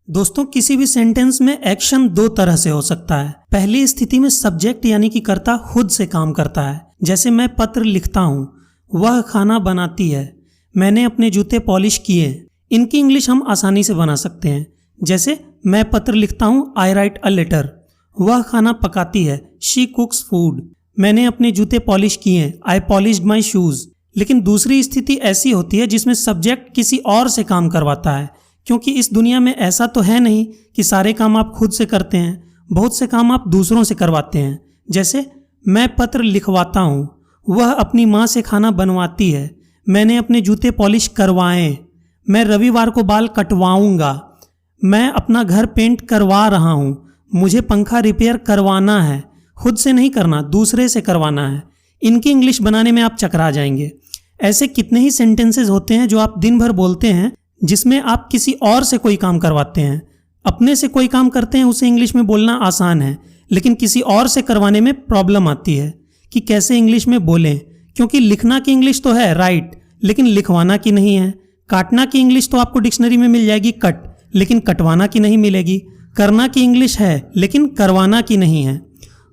दोस्तों, किसी भी सेंटेंस में एक्शन दो तरह से हो सकता है। पहली स्थिति में सब्जेक्ट यानी कि कर्ता खुद से काम करता है, जैसे मैं पत्र लिखता हूँ, वह खाना बनाती है, मैंने अपने जूते पॉलिश किए। इनकी इंग्लिश हम आसानी से बना सकते हैं, जैसे मैं पत्र लिखता हूँ, आई राइट अ लेटर। वह खाना पकाती है, शी कुक्स फूड। मैंने अपने जूते पॉलिश किए, आई पॉलिश्ड माई शूज। लेकिन दूसरी स्थिति ऐसी होती है जिसमें सब्जेक्ट किसी और से काम करवाता है, क्योंकि इस दुनिया में ऐसा तो है नहीं कि सारे काम आप खुद से करते हैं, बहुत से काम आप दूसरों से करवाते हैं। जैसे मैं पत्र लिखवाता हूँ, वह अपनी माँ से खाना बनवाती है, मैंने अपने जूते पॉलिश करवाए, मैं रविवार को बाल कटवाऊंगा, मैं अपना घर पेंट करवा रहा हूँ, मुझे पंखा रिपेयर करवाना है। खुद से नहीं करना, दूसरे से करवाना है। इनकी इंग्लिश बनाने में आप चकरा जाएंगे। ऐसे कितने ही सेंटेंसेस होते हैं जो आप दिन भर बोलते हैं, जिसमें आप किसी और से कोई काम करवाते हैं। अपने से कोई काम करते हैं, उसे इंग्लिश में बोलना आसान है, लेकिन किसी और से करवाने में प्रॉब्लम आती है कि कैसे इंग्लिश में बोलें, क्योंकि लिखना की इंग्लिश तो है राइट, लेकिन लिखवाना की नहीं है। काटना की इंग्लिश तो आपको डिक्शनरी में मिल जाएगी कट, लेकिन कटवाना की नहीं मिलेगी। करना की इंग्लिश है, लेकिन करवाना की नहीं है।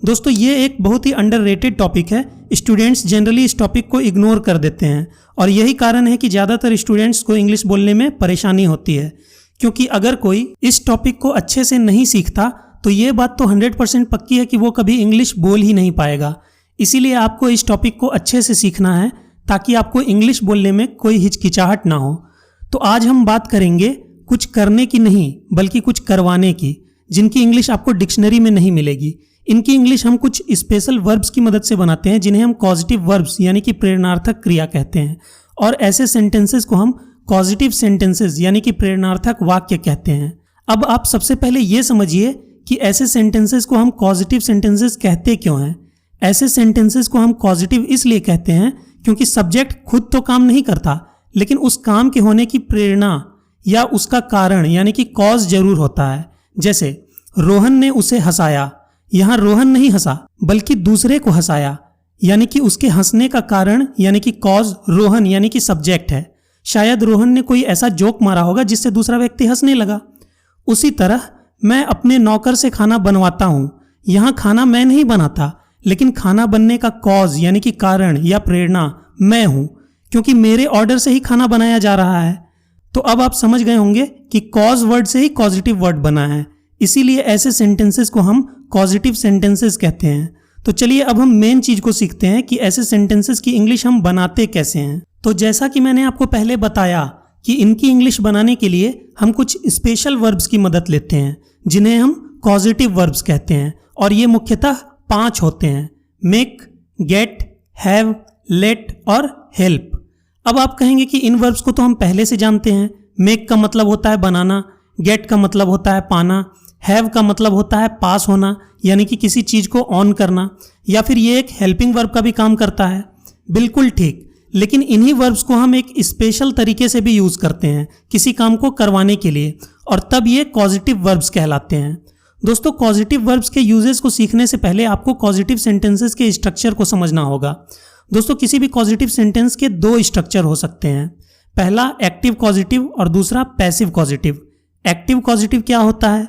दोस्तों, ये एक बहुत ही अंडररेटेड टॉपिक है। स्टूडेंट्स जनरली इस टॉपिक को इग्नोर कर देते हैं, और यही कारण है कि ज़्यादातर स्टूडेंट्स को इंग्लिश बोलने में परेशानी होती है। क्योंकि अगर कोई इस टॉपिक को अच्छे से नहीं सीखता तो ये बात तो 100% पक्की है कि वो कभी इंग्लिश बोल ही नहीं पाएगा। इसीलिए आपको इस टॉपिक को अच्छे से सीखना है, ताकि आपको इंग्लिश बोलने में कोई हिचकिचाहट ना हो। तो आज हम बात करेंगे कुछ करने की नहीं, बल्कि कुछ करवाने की, जिनकी इंग्लिश आपको डिक्शनरी में नहीं मिलेगी। इनकी इंग्लिश हम कुछ स्पेशल वर्ब्स की मदद से बनाते हैं, जिन्हें हम कॉजिटिव वर्ब्स यानी कि प्रेरणार्थक क्रिया कहते हैं। और ऐसे सेंटेंसेस को हम कॉजिटिव सेंटेंसेस यानी कि प्रेरणार्थक वाक्य कहते हैं। अब आप सबसे पहले ये समझिए कि ऐसे सेंटेंसेस को हम कॉजिटिव सेंटेंसेस कहते क्यों हैं। ऐसे सेंटेंसेस को हम कॉजिटिव इसलिए कहते हैं क्योंकि सब्जेक्ट खुद तो काम नहीं करता, लेकिन उस काम के होने की प्रेरणा या उसका कारण यानी कि कॉज जरूर होता है। जैसे रोहन ने उसे हंसाया, यहाँ रोहन नहीं हंसा बल्कि दूसरे को हंसाया, यानी कि उसके हंसने का कारण यानी कि कॉज रोहन यानी कि सब्जेक्ट है। शायद रोहन ने कोई ऐसा जोक मारा होगा जिससे दूसरा व्यक्ति हंसने लगा। उसी तरह मैं अपने नौकर से खाना बनवाता हूँ, यहाँ खाना मैं नहीं बनाता, लेकिन खाना बनने का कॉज यानी कि कारण या प्रेरणा मैं हूँ, क्योंकि मेरे ऑर्डर से ही खाना बनाया जा रहा है। तो अब आप समझ गए होंगे कि कॉज वर्ड से ही पॉजिटिव वर्ड बना है, इसीलिए ऐसे सेंटेंसेस को हम पॉजिटिव सेंटेंसेस कहते हैं। तो चलिए अब हम मेन चीज को सीखते हैं कि ऐसे सेंटेंसेस की इंग्लिश हम बनाते कैसे हैं। तो जैसा कि मैंने आपको पहले बताया कि इनकी इंग्लिश बनाने के लिए हम कुछ स्पेशल वर्ब्स की मदद लेते हैं, जिन्हें हम पॉजिटिव वर्ब्स कहते हैं। और ये मुख्यतः 5 होते हैं: मेक, गेट, हैव, लेट और हेल्प। अब आप कहेंगे कि इन वर्ब्स को तो हम पहले से जानते हैं। मेक का मतलब होता है बनाना, गेट का मतलब होता है पाना, हैव का मतलब होता है पास होना यानी कि किसी चीज को ऑन करना, या फिर ये एक हेल्पिंग वर्ब का भी काम करता है। बिल्कुल ठीक, लेकिन इन्हीं वर्ब्स को हम एक स्पेशल तरीके से भी यूज करते हैं किसी काम को करवाने के लिए, और तब ये पॉजिटिव वर्ब्स कहलाते हैं। दोस्तों, पॉजिटिव वर्ब्स के यूजेस को सीखने से पहले आपको पॉजिटिव सेंटेंसेस के स्ट्रक्चर को समझना होगा। दोस्तों, किसी भी पॉजिटिव सेंटेंस के 2 स्ट्रक्चर हो सकते हैं। पहला एक्टिव पॉजिटिव और दूसरा पैसिव पॉजिटिव। एक्टिव पॉजिटिव क्या होता है?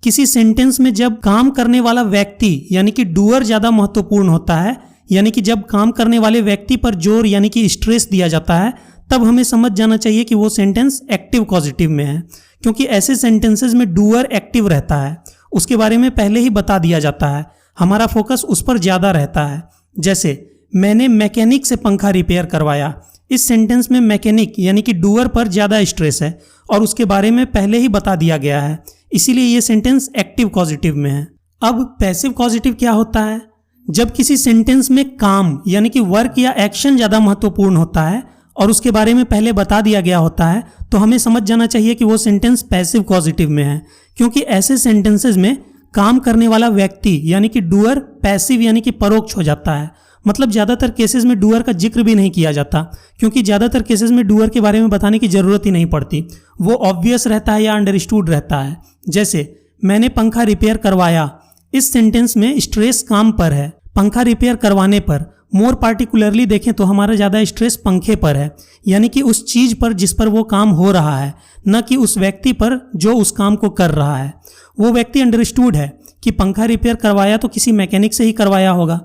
किसी सेंटेंस में जब काम करने वाला व्यक्ति यानी कि डूअर ज्यादा महत्वपूर्ण होता है, यानी कि जब काम करने वाले व्यक्ति पर जोर यानी कि स्ट्रेस दिया जाता है, तब हमें समझ जाना चाहिए कि वो सेंटेंस एक्टिव पॉजिटिव में है, क्योंकि ऐसे सेंटेंसेस में डूअर एक्टिव रहता है, उसके बारे में पहले ही बता दिया जाता है, हमारा फोकस उस पर ज्यादा रहता है। जैसे मैंने मैकेनिक से पंखा रिपेयर करवाया। इस सेंटेंस में मैकेनिक यानी कि डूअर पर ज्यादा स्ट्रेस है और उसके बारे में पहले ही बता दिया गया है, इसीलिए ये सेंटेंस एक्टिव पॉजिटिव में है। अब पैसिव पॉजिटिव क्या होता है? जब किसी सेंटेंस में काम यानी कि वर्क या एक्शन ज्यादा महत्वपूर्ण होता है और उसके बारे में पहले बता दिया गया होता है, तो हमें समझ जाना चाहिए कि वो सेंटेंस पैसिव पॉजिटिव में है, क्योंकि ऐसे सेंटेंसेस में काम करने वाला व्यक्ति यानी कि डूअर पैसिव यानी कि परोक्ष हो जाता है। मतलब ज्यादातर केसेस में डूअर का जिक्र भी नहीं किया जाता, क्योंकि ज्यादातर केसेस में डूअर के बारे में बताने की जरूरत ही नहीं पड़ती, वो ऑब्वियस रहता है या अंडरस्टूड रहता है। जैसे मैंने पंखा रिपेयर करवाया। इस सेंटेंस में स्ट्रेस काम पर है, पंखा रिपेयर करवाने पर। मोर पार्टिकुलरली देखें तो हमारा ज़्यादा स्ट्रेस पंखे पर है, यानी कि उस चीज़ पर जिस पर वो काम हो रहा है, न कि उस व्यक्ति पर जो उस काम को कर रहा है। वो व्यक्ति अंडरस्टूड है कि पंखा रिपेयर करवाया तो किसी मैकेनिक से ही करवाया होगा,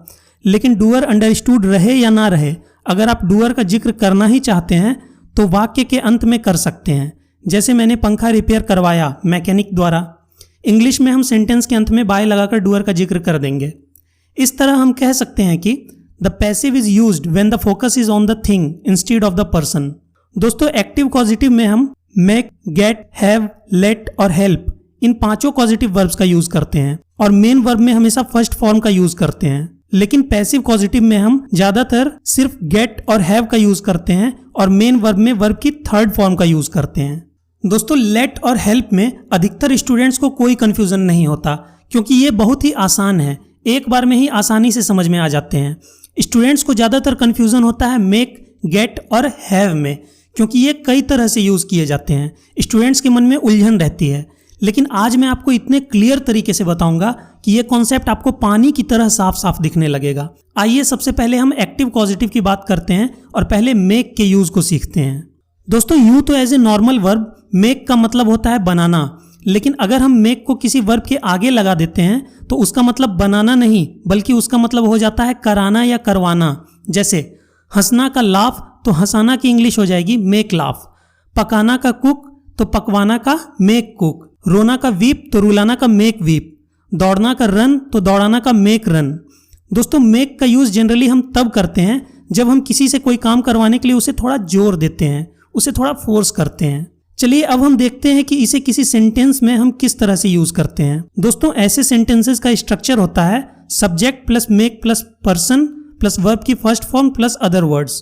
लेकिन डूअर अंडरस्टूड रहे या ना रहे, अगर आप डूअर का जिक्र करना ही चाहते हैं तो वाक्य के अंत में कर सकते हैं, जैसे मैंने पंखा रिपेयर करवाया मैकेनिक द्वारा। इंग्लिश में हम सेंटेंस के अंत में बाय लगाकर डूअर का जिक्र कर देंगे। इस तरह हम कह सकते हैं कि the passive is used when the focus is on the thing instead of the person. दोस्तों एक्टिव कॉजिटिव में हम मेक, गेट, हैव, लेट और हेल्प इन पांचों कॉजिटिव वर्ब्स का यूज करते हैं और मेन वर्ब में हमेशा फर्स्ट फॉर्म का यूज करते हैं। लेकिन पैसिव कॉजिटिव में हम ज्यादातर सिर्फ गेट और हैव का यूज करते हैं और मेन वर्ब में वर्ब की थर्ड फॉर्म का यूज करते हैं। दोस्तों लेट और हेल्प में अधिकतर स्टूडेंट्स को कोई कंफ्यूजन नहीं होता, क्योंकि ये बहुत ही आसान है, एक बार में ही आसानी से समझ में आ जाते हैं। स्टूडेंट्स को ज़्यादातर कन्फ्यूज़न होता है मेक, गेट और हैव में, क्योंकि ये कई तरह से यूज़ किए जाते हैं, स्टूडेंट्स के मन में उलझन रहती है। लेकिन आज मैं आपको इतने क्लियर तरीके से बताऊंगा कि ये कॉन्सेप्ट आपको पानी की तरह साफ साफ दिखने लगेगा। आइए सबसे पहले हम एक्टिव पॉजिटिव की बात करते हैं और पहले मेक के यूज़ को सीखते हैं। दोस्तों यूँ तो as a normal verb make का मतलब होता है बनाना, लेकिन अगर हम मेक को किसी वर्ब के आगे लगा देते हैं तो उसका मतलब बनाना नहीं, बल्कि उसका मतलब हो जाता है कराना या करवाना। जैसे हंसना का लाफ तो हंसाना की इंग्लिश हो जाएगी मेक लाफ, पकाना का कुक तो पकवाना का मेक कुक, रोना का वीप तो रुलाना का मेक वीप, दौड़ना का रन तो दौड़ाना का मेक रन। दोस्तों मेक का यूज़ जनरली हम तब करते हैं जब हम किसी से कोई काम करवाने के लिए उसे थोड़ा जोर देते हैं, उसे थोड़ा फोर्स करते हैं। चलिए अब हम देखते हैं कि इसे किसी सेंटेंस में हम किस तरह से यूज करते हैं। दोस्तों ऐसे सेंटेंसेस का स्ट्रक्चर होता है subject plus make plus person plus verb की first form plus other words.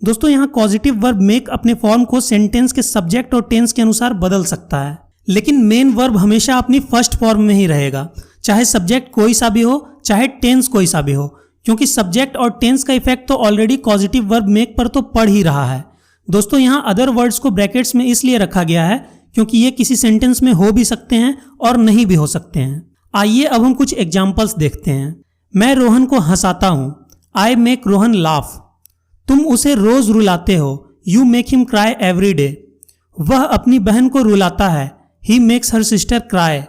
दोस्तों यहाँ पॉजिटिव वर्ब मेक अपने फॉर्म को सेंटेंस के सब्जेक्ट और टेंस के अनुसार बदल सकता है, लेकिन मेन वर्ब हमेशा अपनी फर्स्ट फॉर्म में ही रहेगा, चाहे सब्जेक्ट कोई सा भी हो, चाहे टेंस कोई सा भी हो, क्योंकि सब्जेक्ट और टेंस का इफेक्ट तो ऑलरेडी पॉजिटिव वर्ब मेक पर तो पड़ ही रहा है। दोस्तों यहाँ अदर वर्ड्स को ब्रैकेट्स में इसलिए रखा गया है क्योंकि ये किसी सेंटेंस में हो भी सकते हैं और नहीं भी हो सकते हैं। आइए अब हम कुछ एग्जाम्पल्स देखते हैं। मैं रोहन को हंसाता हूँ, आई मेक रोहन लाफ। तुम उसे रोज रुलाते हो, you make him cry every day. वह अपनी बहन को रुलाता है, he makes her sister cry.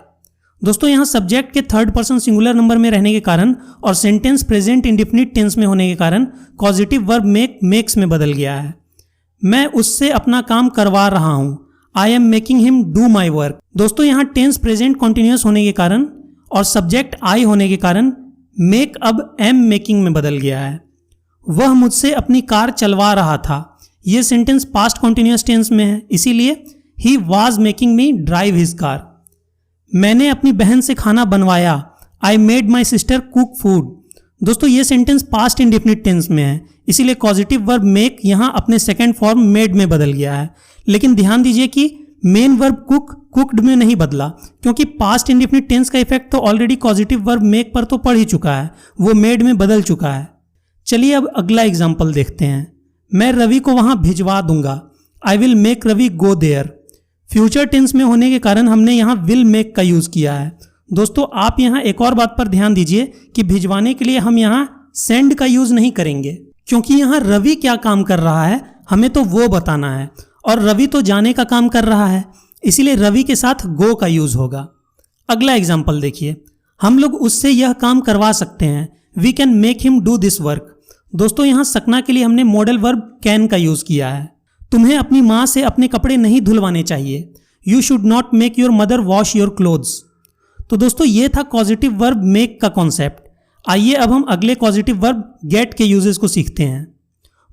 दोस्तों यहाँ सब्जेक्ट के थर्ड पर्सन सिंगुलर नंबर में रहने के कारण और सेंटेंस प्रेजेंट इंडेफिनिट टेंस में होने के कारण पॉजिटिव वर्ब मेक मेक्स में बदल गया है। मैं उससे अपना काम करवा रहा हूं, I am making him do my work. दोस्तों यहाँ टेंस प्रेजेंट कॉन्टिन्यूस होने के कारण और सब्जेक्ट आई होने के कारण मेक अब एम मेकिंग में बदल गया है। वह मुझसे अपनी कार चलवा रहा था, यह सेंटेंस पास्ट कॉन्टिन्यूस टेंस में है, इसीलिए he was making me drive his car. मैंने अपनी बहन से खाना बनवाया, I made my sister cook food. दोस्तों ये सेंटेंस पास्ट इंडेफिनिट टेंस में है, इसीलिए पॉजिटिव वर्ब मेक यहाँ अपने सेकंड फॉर्म मेड में बदल गया है। लेकिन ध्यान दीजिए कि मेन वर्ब कुक कुक्ड में नहीं बदला, क्योंकि पास्ट इंडेफिनिट टेंस का इफेक्ट तो ऑलरेडी पॉजिटिव वर्ब मेक पर तो पड़ ही चुका है, वो मेड में बदल चुका है। चलिए अब अगला एग्जाम्पल देखते हैं। मैं रवि को वहां भिजवा दूंगा, I will make Ravi go there. Future tense में होने के कारण हमने यहाँ विल मेक का यूज किया है। दोस्तों आप यहाँ एक और बात पर ध्यान दीजिए कि भिजवाने के लिए हम यहाँ सेंड का यूज नहीं करेंगे, क्योंकि यहाँ रवि क्या काम कर रहा है हमें तो वो बताना है, और रवि तो जाने का काम कर रहा है, इसीलिए रवि के साथ गो का यूज होगा। अगला एग्जाम्पल देखिए, हम लोग उससे यह काम करवा सकते हैं, we can make him do this work. दोस्तों यहाँ सकना के लिए हमने मॉडल वर्ब कैन का यूज किया है। तुम्हें अपनी माँ से अपने कपड़े नहीं धुलवाने चाहिए, you should not make your mother wash your clothes. तो दोस्तों ये था पॉजिटिव वर्ब मेक का कॉन्सेप्ट। आइए अब हम अगले पॉजिटिव वर्ब गेट के यूजेस को सीखते हैं।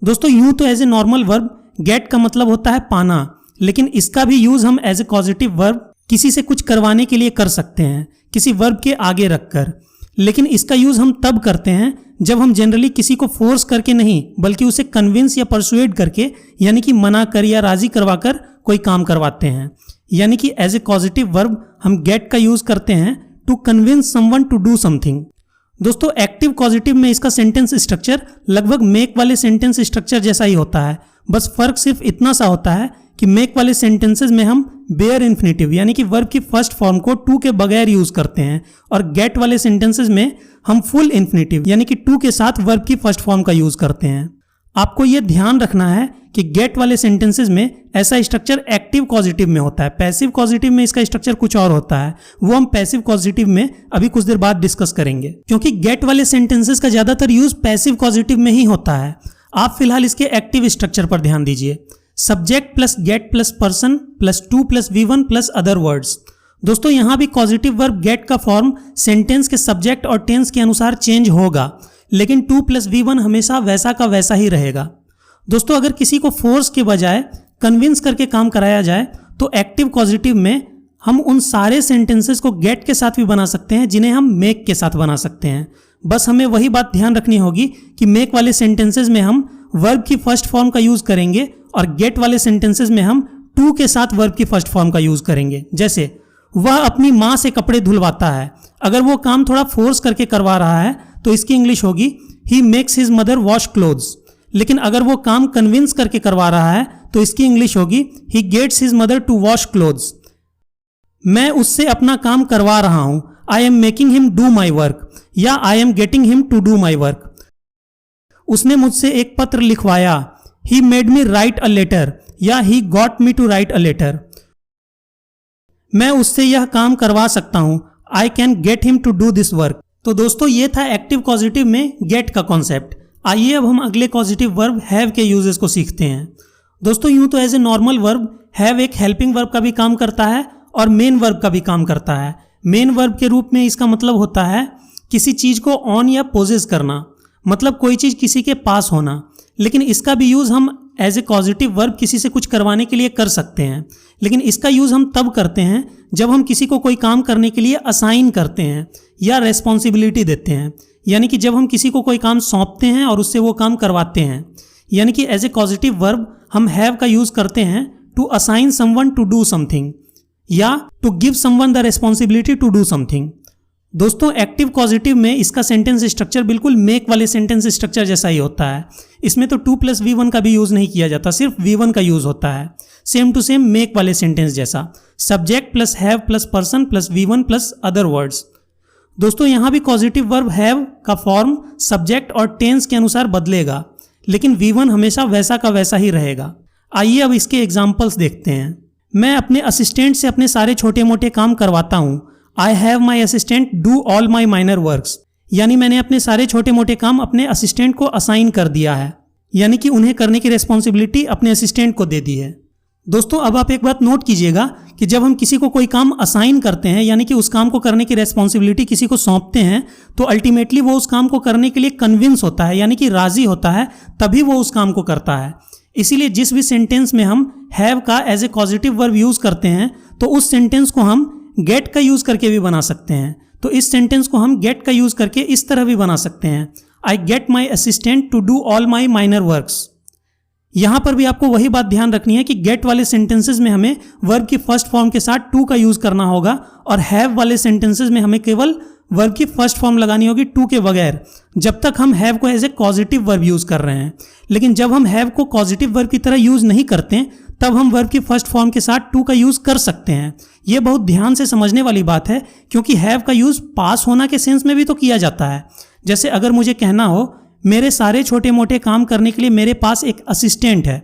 दोस्तों यूं तो as a normal verb get का मतलब होता है पाना, लेकिन इसका भी यूज हम एज ए पॉजिटिव वर्ब किसी से कुछ करवाने के लिए कर सकते हैं, किसी वर्ब के आगे रखकर। लेकिन इसका यूज हम तब करते हैं जब हम जनरली किसी को फोर्स करके नहीं, बल्कि उसे कन्विंस या परसुएड करके, यानी कि मना कर या राजी करवाकर कोई काम करवाते हैं। यानी कि एज ए पॉजिटिव वर्ब हम गेट का यूज करते हैं to convince someone to do something. दोस्तों एक्टिव पॉजिटिव में इसका सेंटेंस स्ट्रक्चर लगभग मेक वाले सेंटेंस स्ट्रक्चर जैसा ही होता है, बस फर्क सिर्फ इतना सा होता है कि मेक वाले सेंटेंसेस में हम बेयर इन्फिनेटिव यानी कि वर्ब की फर्स्ट फॉर्म को टू के बगैर यूज करते हैं, और गेट वाले सेंटेंसेस में हम फुल इन्फिनेटिव यानी कि टू के साथ वर्ब की फर्स्ट फॉर्म का यूज करते हैं। आपको यह ध्यान रखना है कि गेट वाले सेंटेंसेस में ऐसा स्ट्रक्चर एक्टिव कॉजिटिव में होता है, पैसिव कॉजिटिव में इसका स्ट्रक्चर कुछ और होता है, वो हम पैसिव कॉजिटिव में अभी कुछ देर बाद डिस्कस करेंगे। क्योंकि गेट वाले सेंटेंसेस का ज्यादातर यूज पैसिव कॉजिटिव में ही होता है। आप फिलहाल इसके एक्टिव स्ट्रक्चर पर ध्यान दीजिए। Subject plus gate plus person plus two plus V1 plus other words. दोस्तों यहां भी पॉजिटिव वर्ब गेट का फॉर्म सेंटेंस के सब्जेक्ट और टेंस के अनुसार चेंज होगा, लेकिन टू प्लस V1 हमेशा वैसा का वैसा ही रहेगा। दोस्तों अगर किसी को फोर्स के बजाय कन्विंस करके काम कराया जाए तो एक्टिव पॉजिटिव में हम उन सारे सेंटेंसेस को गेट के साथ भी बना सकते हैं जिन्हें हम मेक के साथ बना सकते हैं। बस हमें वही बात ध्यान रखनी होगी कि मेक वाले सेंटेंसेस में हम वर्ब की फर्स्ट फॉर्म का यूज करेंगे और गेट वाले सेंटेंसेस में हम टू के साथ वर्ब की फर्स्ट फॉर्म का यूज करेंगे। जैसे वह अपनी माँ से कपड़े धुलवाता है, अगर वो काम थोड़ा फोर्स करके करवा रहा है तो इसकी इंग्लिश होगी he makes his mother wash clothes. लेकिन अगर वो काम कन्विंस करके करवा रहा है तो इसकी इंग्लिश होगी he gets his mother to wash clothes. मैं उससे अपना काम करवा रहा हूं, I am making him do my work, या I am getting him to do my work. उसने मुझसे एक पत्र लिखवाया, he made me write a letter, या he got me to write a letter. मैं उससे यह काम करवा सकता हूं, I can get him to do this work. तो दोस्तों ये था एक्टिव पॉजिटिव में गेट का कॉन्सेप्ट। आइए अब हम अगले पॉजिटिव वर्ब हैव के यूजेस को सीखते हैं। दोस्तों यूं तो as a normal verb have एक हेल्पिंग वर्ब का भी काम करता है और मेन वर्ब का भी काम करता है। मेन वर्ब के रूप में इसका मतलब होता है किसी चीज को ऑन या पोजेस करना, मतलब कोई चीज किसी के पास होना। लेकिन इसका भी यूज हम एज ए पॉजिटिव वर्ब किसी से कुछ करवाने के लिए कर सकते हैं, लेकिन इसका यूज हम तब करते हैं जब हम किसी को कोई काम करने के लिए असाइन करते हैं या रेस्पॉन्सिबिलिटी देते हैं, यानी कि जब हम किसी को कोई काम सौंपते हैं और उससे वो काम करवाते हैं। यानी कि एज ए पॉजिटिव वर्ब हम हैव का यूज करते हैं to assign someone to do something या to give someone the responsibility to do something. दोस्तों एक्टिव पॉजिटिव में इसका सेंटेंस स्ट्रक्चर बिल्कुल मेक वाले सेंटेंस स्ट्रक्चर जैसा ही होता है। इसमें तो टू प्लस V1 का भी यूज नहीं किया जाता, सिर्फ V1 का यूज होता है, सेम टू सेम मेक वाले सेंटेंस जैसा। Subject plus have plus person plus V1 plus other words. दोस्तों यहां भी पॉजिटिव वर्ब हैव का फॉर्म सब्जेक्ट और टेंस के अनुसार बदलेगा, लेकिन V1 हमेशा वैसा का वैसा ही रहेगा। आइए अब इसके एग्जाम्पल्स देखते हैं। मैं अपने असिस्टेंट से अपने सारे छोटे मोटे काम करवाता हूँ, I have my assistant do all my minor works. यानी मैंने अपने सारे छोटे मोटे काम अपने असिस्टेंट को असाइन कर दिया है, यानी कि उन्हें करने की रेस्पॉन्सिबिलिटी अपने असिस्टेंट को दे दी है। दोस्तों अब आप एक बात नोट कीजिएगा कि जब हम किसी को कोई काम असाइन करते हैं यानी कि उस काम को करने की रेस्पॉन्सिबिलिटी किसी को सौंपते हैं तो अल्टीमेटली वो उस काम को करने के लिए कन्विंस होता है, यानी कि राजी होता है, तभी वो उस काम को करता है। इसीलिए जिस भी सेंटेंस में हम हैव का as a positive verb use करते हैं तो उस सेंटेंस को हम गेट का यूज करके भी बना सकते हैं। तो इस सेंटेंस को हम गेट का यूज करके इस तरह भी बना सकते हैं, I get my assistant to do all my minor works. यहां पर भी आपको वही बात ध्यान रखनी है कि गेट वाले सेंटेंसेस में हमें वर्ब की फर्स्ट फॉर्म के साथ टू का यूज करना होगा और हैव वाले सेंटेंसेस में हमें केवल वर्ब की फर्स्ट फॉर्म लगानी होगी टू के बगैर, जब तक हम हैव को as a positive verb use कर रहे हैं। लेकिन जब हम हैव को पॉजिटिव वर्ब की तरह यूज नहीं करते तब हम वर्ब की फर्स्ट फॉर्म के साथ टू का यूज कर सकते हैं। यह बहुत ध्यान से समझने वाली बात है, क्योंकि हैव का यूज पास होना के सेंस में भी तो किया जाता है। जैसे अगर मुझे कहना हो मेरे सारे छोटे मोटे काम करने के लिए मेरे पास एक असिस्टेंट है,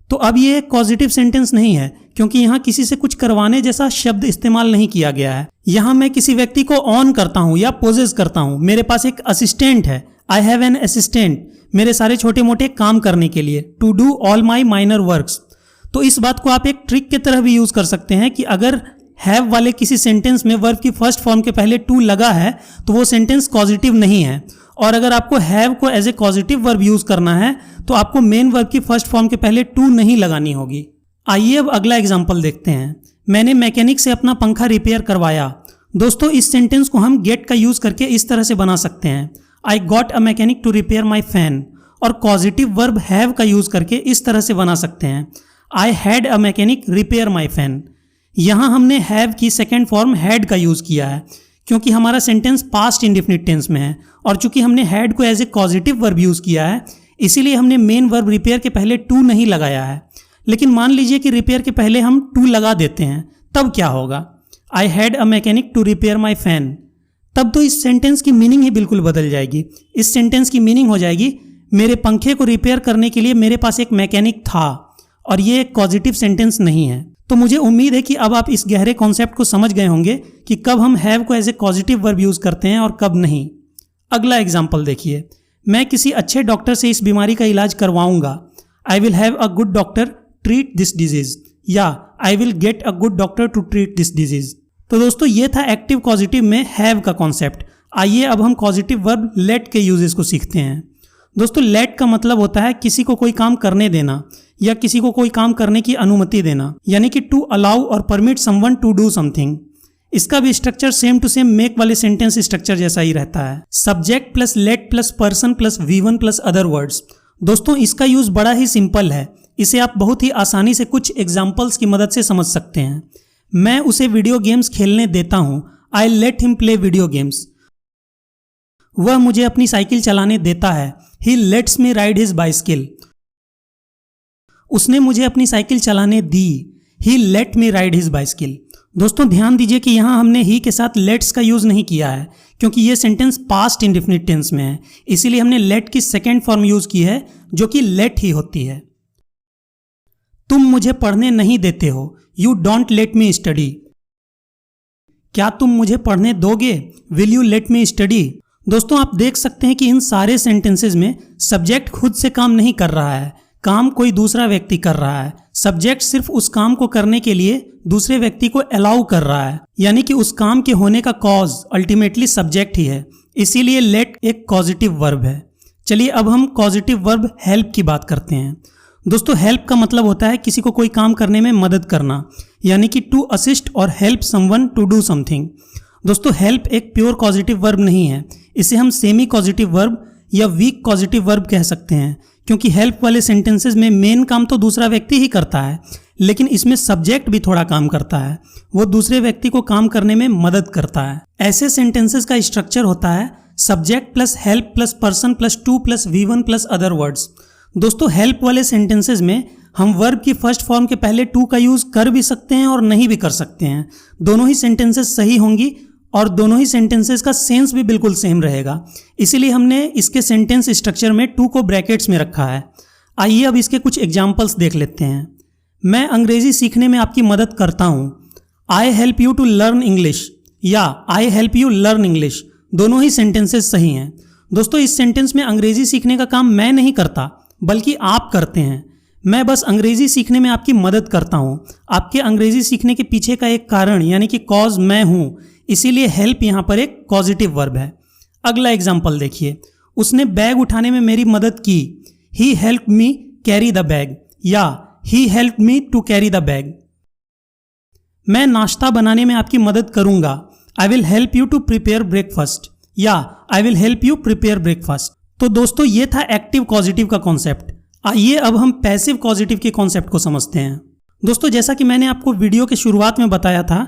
तो अब ये एक पॉजिटिव सेंटेंस नहीं है, क्योंकि यहाँ किसी से कुछ करवाने जैसा शब्द इस्तेमाल नहीं किया गया है। यहाँ मैं किसी व्यक्ति को ऑन करता हूँ या पोजेस करता हूँ, मेरे पास एक असिस्टेंट है, आई हैव एन असिस्टेंट, मेरे सारे छोटे मोटे काम करने के लिए, to do all my minor works. तो इस बात को आप एक ट्रिक की तरह भी यूज कर सकते हैं कि अगर हैव वाले किसी सेंटेंस में वर्ब की फर्स्ट फॉर्म के पहले टू लगा है तो वो सेंटेंस पॉजिटिव नहीं है, और अगर आपको हैव को as a positive verb use करना है तो आपको मेन वर्ब की फर्स्ट फॉर्म के पहले टू नहीं लगानी होगी। आइए अब अगला एग्जांपल देखते हैं। मैंने मैकेनिक से अपना पंखा रिपेयर करवाया। दोस्तों इस सेंटेंस को हम गेट का यूज करके इस तरह से बना सकते हैं, I got a mechanic to repair my fan. और पॉजिटिव वर्ब हैव का यूज करके इस तरह से बना सकते हैं, I had a mechanic repair my fan. यहां हमने हैव की सेकेंड फॉर्म हैड का यूज किया है, क्योंकि हमारा सेंटेंस पास्ट इंडेफिनिट टेंस में है, और चूंकि हमने हैड को as a positive verb use किया है इसीलिए हमने मेन वर्ब रिपेयर के पहले टू नहीं लगाया है। लेकिन मान लीजिए कि रिपेयर के पहले हम टू लगा देते हैं, तब क्या होगा? I had a mechanic to repair my fan. तब तो इस सेंटेंस की मीनिंग ही बिल्कुल बदल जाएगी। इस सेंटेंस की मीनिंग हो जाएगी मेरे पंखे को रिपेयर करने के लिए मेरे पास एक मैकेनिक था, और ये एक पॉजिटिव सेंटेंस नहीं है। तो मुझे उम्मीद है कि अब आप इस गहरे कॉन्सेप्ट को समझ गए होंगे कि कब हम हैव को as a positive verb use करते हैं और कब नहीं। अगला एग्जाम्पल देखिए, मैं किसी अच्छे डॉक्टर से इस बीमारी का इलाज करवाऊंगा। I will have a good doctor treat this disease, या I will get a good doctor to treat this disease. तो दोस्तों ये था एक्टिव पॉजिटिव में हैव का कॉन्सेप्ट। आइए अब हम पॉजिटिव वर्ब लेट के यूजेस को सीखते हैं। दोस्तों लेट का मतलब होता है किसी को कोई काम करने देना या किसी को कोई काम करने की अनुमति देना, यानी कि टू अलाउ और permit someone to do something. इसका भी structure same to same make वाले सेंटेंस स्ट्रक्चर जैसा ही रहता है। Subject plus let plus person plus V1 plus other words. दोस्तों इसका यूज बड़ा ही सिंपल है, इसे आप बहुत ही आसानी से कुछ एग्जाम्पल्स की मदद से समझ सकते हैं। मैं उसे वीडियो गेम्स खेलने देता हूं, I let him play video games. वह मुझे अपनी साइकिल चलाने देता है, he lets me ride his bicycle. उसने मुझे अपनी साइकिल चलाने दी, he let me ride his bicycle. दोस्तों ध्यान दीजिए कि यहां हमने ही के साथ लेट्स का यूज नहीं किया है, क्योंकि यह सेंटेंस पास्ट इंडेफिनिट टेंस में है, इसीलिए हमने लेट की सेकेंड फॉर्म यूज की है जो कि लेट ही होती है। तुम मुझे पढ़ने नहीं देते हो, you don't let me study. क्या तुम मुझे पढ़ने दोगे, will you let me study. दोस्तों आप देख सकते हैं कि इन सारे सेंटेंसेस में सब्जेक्ट खुद से काम नहीं कर रहा है, काम कोई दूसरा व्यक्ति कर रहा है। सब्जेक्ट सिर्फ उस काम को करने के लिए दूसरे व्यक्ति को अलाउ कर रहा है, यानी कि उस काम के होने का कॉज अल्टीमेटली सब्जेक्ट ही है। इसीलिए लेट एक पॉजिटिव वर्ब है। चलिए अब हम पॉजिटिव वर्ब हेल्प की बात करते हैं। दोस्तों हेल्प का मतलब होता है किसी को कोई काम करने में मदद करना, यानी कि टू असिस्ट और help someone to do something. दोस्तों हेल्प एक प्योर पॉजिटिव वर्ब नहीं है, इसे हम सेमी पॉजिटिव वर्ब या वीक पॉजिटिव वर्ब कह सकते हैं, क्योंकि हेल्प वाले सेंटेंसेस में मेन काम तो दूसरा व्यक्ति ही करता है, लेकिन इसमें सब्जेक्ट भी थोड़ा काम करता है, वो दूसरे व्यक्ति को काम करने में मदद करता है। ऐसे सेंटेंसेस का स्ट्रक्चर होता है subject plus help plus person plus two plus V1 plus other words. दोस्तों हेल्प वाले सेंटेंसेस में हम वर्ब की फर्स्ट फॉर्म के पहले टू का यूज कर भी सकते हैं और नहीं भी कर सकते हैं। दोनों ही सेंटेंसेस सही होंगी और दोनों ही सेंटेंसेस का सेंस भी बिल्कुल सेम रहेगा, इसीलिए हमने इसके सेंटेंस स्ट्रक्चर में टू को ब्रैकेट्स में रखा है। आइए अब इसके कुछ एग्जाम्पल्स देख लेते हैं। मैं अंग्रेजी सीखने में आपकी मदद करता हूँ, I help you to learn English, या I help you learn English. दोनों ही सेंटेंसेस सही हैं। दोस्तों इस सेंटेंस में अंग्रेजी सीखने का काम मैं नहीं करता बल्कि आप करते हैं। मैं बस अंग्रेजी सीखने में आपकी मदद करता हूँ। आपके अंग्रेजी सीखने के पीछे का एक कारण यानी कि कॉज मैं हूँ, इसीलिए हेल्प यहाँ पर एक पॉजिटिव वर्ब है। अगला एग्जाम्पल देखिए, उसने बैग उठाने में मेरी मदद की, he help me carry the bag, या he help me to carry the bag. मैं नाश्ता बनाने में आपकी मदद करूंगा, I will help you to prepare breakfast, या I will help you prepare breakfast. तो दोस्तों ये था एक्टिव पॉजिटिव का कॉन्सेप्ट। आइए अब हम पैसिव पॉजिटिव के कॉन्सेप्ट को समझते हैं। दोस्तों जैसा कि मैंने आपको वीडियो के शुरुआत में बताया था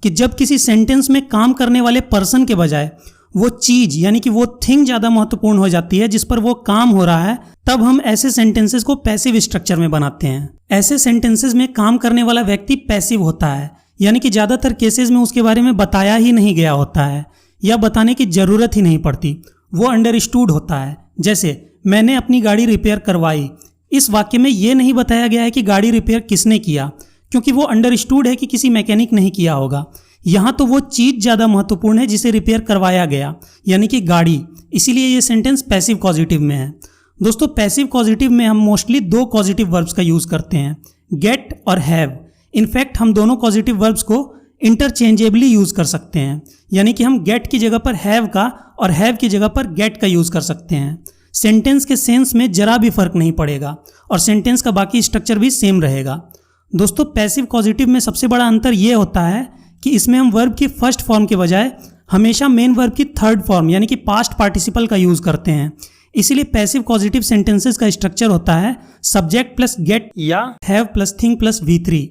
कि जब किसी सेंटेंस में काम करने वाले पर्सन के बजाय वो चीज यानी कि वो थिंग ज्यादा महत्वपूर्ण हो जाती है जिस पर वो काम हो रहा है, तब हम ऐसे सेंटेंसेस को पैसिव स्ट्रक्चर में बनाते हैं। ऐसे सेंटेंसेस में काम करने वाला व्यक्ति पैसिव होता है, यानी कि ज्यादातर केसेस में उसके बारे में बताया ही नहीं गया होता है या बताने की जरूरत ही नहीं पड़ती, वो अंडरस्टूड होता है। जैसे मैंने अपनी गाड़ी रिपेयर करवाई, इस वाक्य में ये नहीं बताया गया है कि गाड़ी रिपेयर किसने किया, क्योंकि वो अंडरस्टूड है कि किसी मैकेनिक नहीं किया होगा। यहाँ तो वो चीज ज्यादा महत्वपूर्ण है जिसे रिपेयर करवाया गया, यानी कि गाड़ी, इसीलिए ये सेंटेंस पैसिव पॉजिटिव में है। दोस्तों पैसिव पॉजिटिव में हम मोस्टली दो पॉजिटिव वर्ब्स का यूज करते हैं, गेट और हैव। इनफैक्ट हम दोनों पॉजिटिव वर्ब्स को इंटरचेंजेबली यूज कर सकते हैं, यानी कि हम गेट की जगह पर हैव का और हैव की जगह पर गेट का यूज कर सकते हैं। सेंटेंस के सेंस में जरा भी फर्क नहीं पड़ेगा और सेंटेंस का बाकी स्ट्रक्चर भी सेम रहेगा। दोस्तों पैसिव पॉजिटिव में सबसे बड़ा अंतर यह होता है कि इसमें हम वर्ब की फर्स्ट फॉर्म के बजाय हमेशा मेन वर्ब की थर्ड फॉर्म यानी कि पास्ट पार्टिसिपल का यूज करते हैं। इसीलिए पैसिव पॉजिटिव सेंटेंसेस का स्ट्रक्चर होता है सब्जेक्ट प्लस गेट या have plus thing plus V3।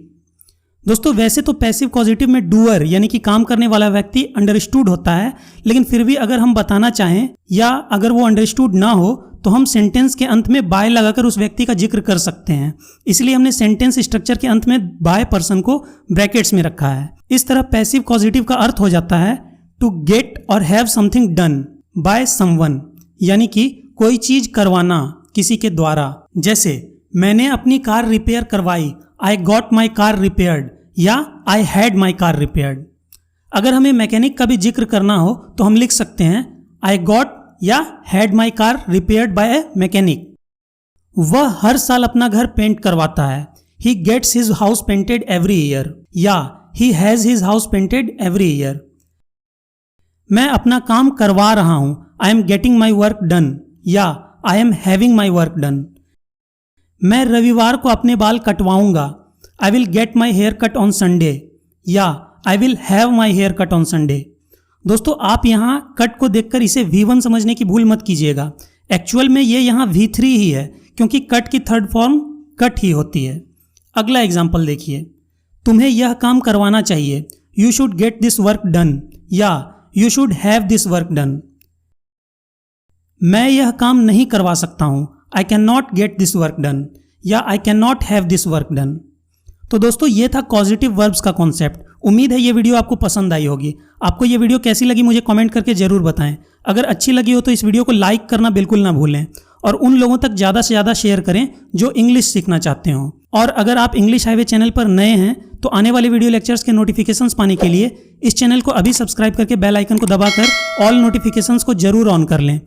दोस्तों वैसे तो पैसिव पॉजिटिव में डूअर यानी कि काम करने वाला व्यक्ति अंडरस्टूड होता है, लेकिन फिर भी अगर हम बताना चाहें या अगर वो अंडरस्टूड ना हो तो हम सेंटेंस के अंत में बाय लगाकर उस व्यक्ति का जिक्र कर सकते हैं। इसलिए हमने सेंटेंस स्ट्रक्चर के अंत में बाय पर्सन को ब्रैकेट्स में रखा है। इस तरह पैसिव पॉजिटिव का अर्थ हो जाता है टू गेट और have something done by someone, यानी कि कोई चीज करवाना किसी के द्वारा। जैसे मैंने अपनी कार रिपेयर करवाई, I got my car repaired, या I had my car repaired. अगर हमें मैकेनिक का भी जिक्र करना हो तो हम लिख सकते हैं आई गॉट या had my car repaired by a mechanic. वह हर साल अपना घर पेंट करवाता है, he gets his house painted every year, या he has his house painted every year. मैं अपना काम करवा रहा हूं, I am getting my work done, या I am having my work done. मैं रविवार को अपने बाल कटवाऊंगा, I will get my hair cut on Sunday, या I will have my hair cut on Sunday. दोस्तों आप यहाँ कट को देखकर इसे V1 समझने की भूल मत कीजिएगा। एक्चुअल में ये यहाँ V3 ही है, क्योंकि कट की थर्ड फॉर्म कट ही होती है। अगला एग्जाम्पल देखिए, तुम्हें यह काम करवाना चाहिए, you should get this work done, या you should have this work done. मैं यह काम नहीं करवा सकता हूं, I can not get this work done, या I can not have this work done. तो दोस्तों ये था कॉजेटिव वर्ब्स का कॉन्सेप्ट। उम्मीद है ये वीडियो आपको पसंद आई होगी। आपको ये वीडियो कैसी लगी मुझे कमेंट करके जरूर बताएं। अगर अच्छी लगी हो तो इस वीडियो को लाइक करना बिल्कुल ना भूलें और उन लोगों तक ज़्यादा से ज़्यादा शेयर करें जो इंग्लिश सीखना चाहते हो। और अगर आप इंग्लिश हाईवे चैनल पर नए हैं तो आने वाले वीडियो लेक्चर्स के नोटिफिकेशंस पाने के लिए इस चैनल को अभी सब्सक्राइब करके बेल आइकन को दबाकर ऑल नोटिफिकेशंस को जरूर ऑन कर लें।